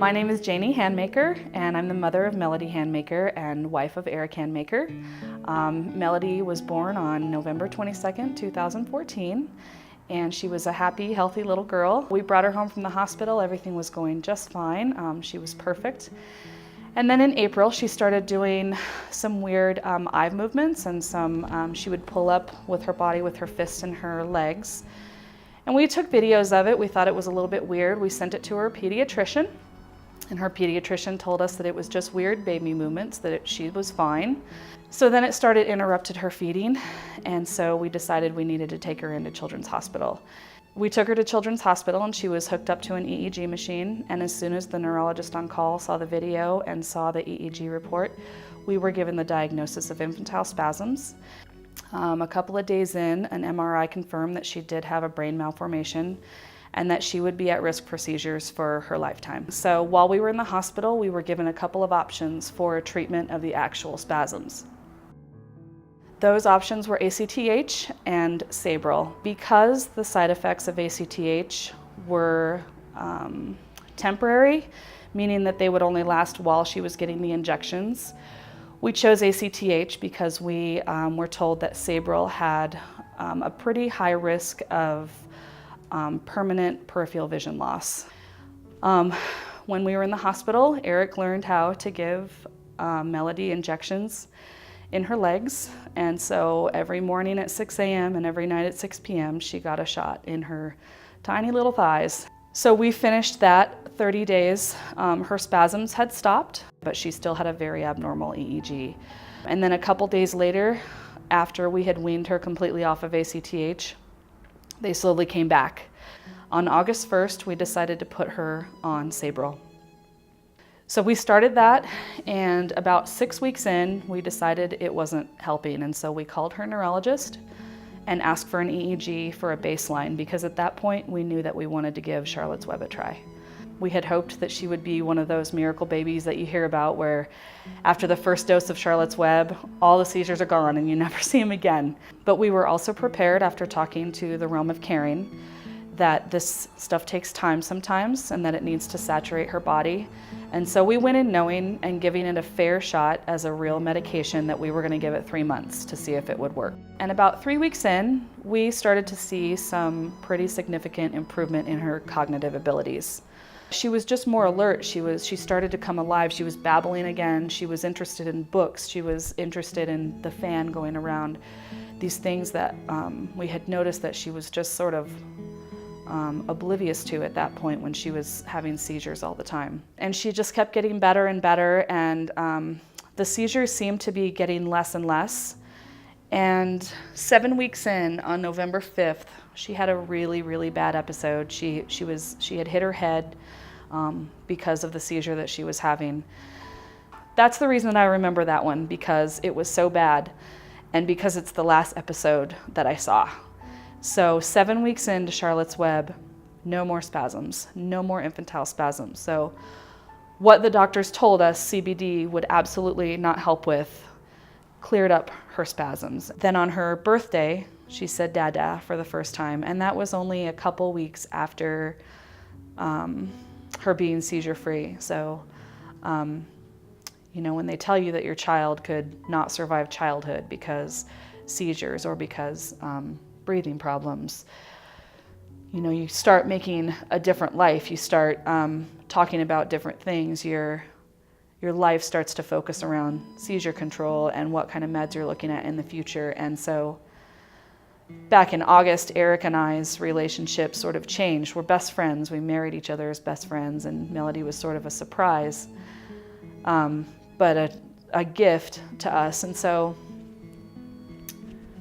My name is Janey Handmaker, and I'm the mother of Melody Handmaker and wife of Eric Handmaker. Melody was born on November 22nd, 2014, and she was a happy, healthy little girl. We brought her home from the hospital. Everything was going just fine. She was perfect. And then in April, she started doing some weird eye movements, and she would pull up with her body with her fists and her legs. And we took videos of it. We thought it was a little bit weird. We sent it to her pediatrician, and her pediatrician told us that it was just weird baby movements, that she was fine. So then it interrupted her feeding, and so we decided we needed to take her into Children's Hospital. We took her to Children's Hospital, and she was hooked up to an EEG machine, and as soon as the neurologist on call saw the video and saw the EEG report, we were given the diagnosis of infantile spasms. A couple of days in, an MRI confirmed that she did have a brain malformation and that she would be at risk for seizures for her lifetime. So while we were in the hospital, we were given a couple of options for treatment of the actual spasms. Those options were ACTH and Sabril. Because the side effects of ACTH were temporary, meaning that they would only last while she was getting the injections, we chose ACTH because we were told that Sabril had a pretty high risk of permanent peripheral vision loss. When we were in the hospital, Eric learned how to give Melody injections in her legs, and so every morning at 6 a.m. and every night at 6 p.m. she got a shot in her tiny little thighs. So we finished that 30 days. Her spasms had stopped, but she still had a very abnormal EEG. And then a couple days later, after we had weaned her completely off of ACTH, they slowly came back. On August 1st, we decided to put her on Sabril. So we started that, and about 6 weeks in, we decided it wasn't helping, and so we called her neurologist and asked for an EEG for a baseline, because at that point we knew that we wanted to give Charlotte's Web a try. We had hoped that she would be one of those miracle babies that you hear about where after the first dose of Charlotte's Web, all the seizures are gone and you never see them again. But we were also prepared after talking to the realm of caring that this stuff takes time sometimes and that it needs to saturate her body. And so we went in knowing and giving it a fair shot as a real medication that we were going to give it 3 months to see if it would work. And about 3 weeks in, we started to see some pretty significant improvement in her cognitive abilities. She was just more alert. She started to come alive. She was babbling again. She was interested in books. She was interested in the fan going around. These things that we had noticed that she was just sort of oblivious to at that point when she was having seizures all the time. And she just kept getting better and better, and the seizures seemed to be getting less and less. And 7 weeks in, on November 5th, she had a really, really bad episode. She had hit her head because of the seizure that she was having. That's the reason that I remember that one, because it was so bad and because it's the last episode that I saw. So 7 weeks into Charlotte's Web, no more spasms, no more infantile spasms. So what the doctors told us CBD would absolutely not help with cleared up her spasms. Then on her birthday, she said "Dada" for the first time, and that was only a couple weeks after her being seizure-free. So, when they tell you that your child could not survive childhood because seizures or because breathing problems, you start making a different life. You start talking about different things. Your life starts to focus around seizure control and what kind of meds you're looking at in the future. And so back in August, Eric and I's relationship sort of changed. We're best friends. We married each other as best friends, and Melody was sort of a surprise, but a gift to us. And so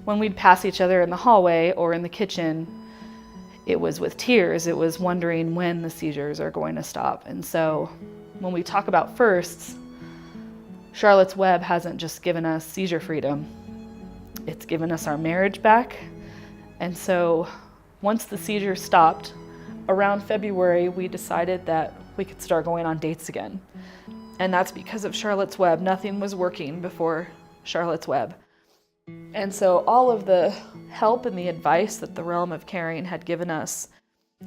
when we'd pass each other in the hallway or in the kitchen, it was with tears. It was wondering when the seizures are going to stop. And so when we talk about firsts, Charlotte's Web hasn't just given us seizure freedom. It's given us our marriage back. And so once the seizures stopped, around February, we decided that we could start going on dates again. And that's because of Charlotte's Web. Nothing was working before Charlotte's Web. And so all of the help and the advice that the realm of caring had given us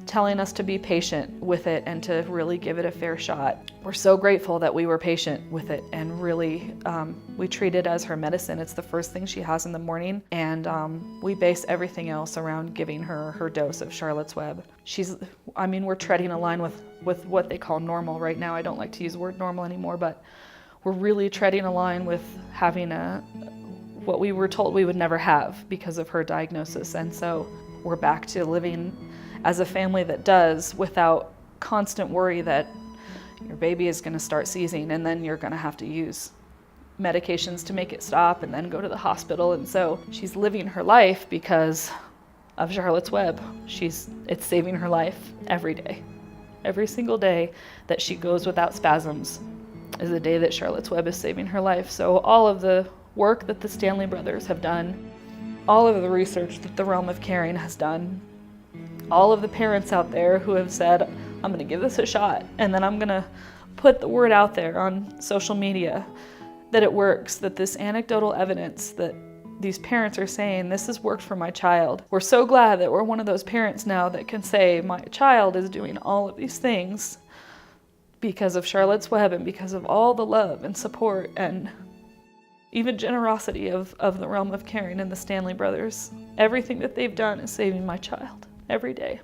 telling us to be patient with it and to really give it a fair shot. We're so grateful that we were patient with it and really we treat it as her medicine. It's the first thing she has in the morning, and we base everything else around giving her her dose of Charlotte's Web. We're treading a line with what they call normal right now. I don't like to use the word normal anymore, but we're really treading a line with having what we were told we would never have because of her diagnosis. And so we're back to living as a family that does, without constant worry that your baby is going to start seizing and then you're going to have to use medications to make it stop and then go to the hospital. And so she's living her life because of Charlotte's Web. It's saving her life every day. Every single day that she goes without spasms is a day that Charlotte's Web is saving her life. So all of the work that the Stanley brothers have done, all of the research that the Realm of Caring has done, all of the parents out there who have said, I'm going to give this a shot, and then I'm going to put the word out there on social media that it works, that this anecdotal evidence that these parents are saying, this has worked for my child. We're so glad that we're one of those parents now that can say, my child is doing all of these things because of Charlotte's Web and because of all the love and support and even generosity of the Realm of Caring and the Stanley brothers. Everything that they've done is saving my child every day.